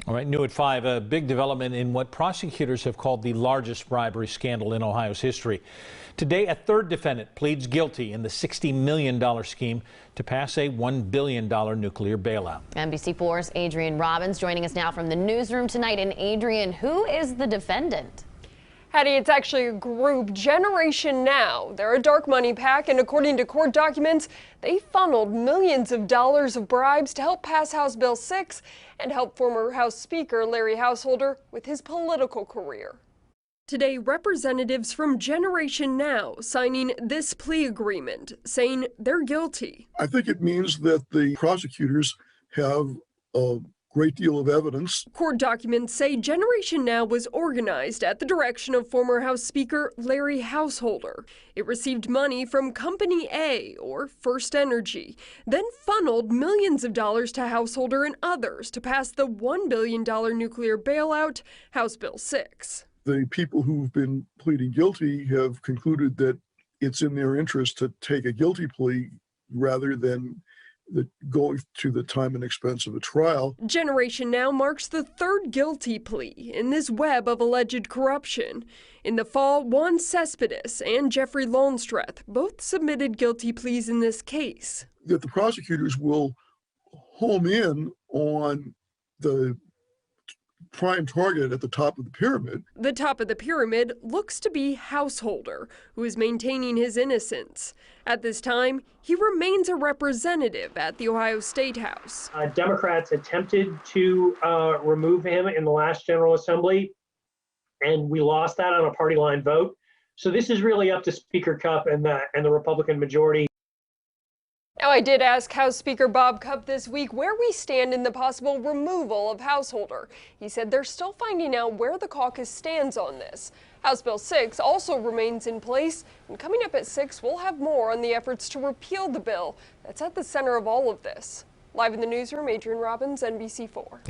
All right, new at 5, a big development in what prosecutors have called the largest bribery scandal in Ohio's history. Today, a third defendant pleads guilty in the $60 million scheme to pass a $1 billion nuclear bailout. NBC4's Adrian Robbins joining us now from the newsroom tonight. And Adrian, who is the defendant? Hattie, it's actually a group, Generation Now. They're a dark money pack, and according to court documents, they funneled millions of dollars of bribes to help pass House Bill 6 and help former House Speaker Larry Householder with his political career. Today, representatives from Generation Now signing this plea agreement, saying they're guilty. I think it means that the prosecutors have a great deal of evidence. Court documents say Generation Now was organized at the direction of former House Speaker Larry Householder. It received money from Company A, or First Energy, then funneled millions of dollars to Householder and others to pass the $1 billion nuclear bailout, House Bill 6. The people who've been pleading guilty have concluded that it's in their interest to take a guilty plea rather than going to the time and expense of a trial. Generation Now marks the third guilty plea in this web of alleged corruption. In the fall, Juan Cespedes and Jeffrey Longstreth both submitted guilty pleas in this case. That the prosecutors will home in on the prime target at the top of the pyramid. The top of the pyramid looks to be Householder, who is maintaining his innocence. At this time, he remains a representative at the Ohio State House. Democrats attempted to remove him in the last General Assembly, and we lost that on a party line vote. So this is really up to Speaker Cupp and the Republican majority. Now, I did ask House Speaker Bob Cupp this week where we stand in the possible removal of Householder. He said they're still finding out where the caucus stands on this. House Bill 6 also remains in place, and coming up at 6, we'll have more on the efforts to repeal the bill that's at the center of all of this. Live in the newsroom, Adrian Robbins, NBC4.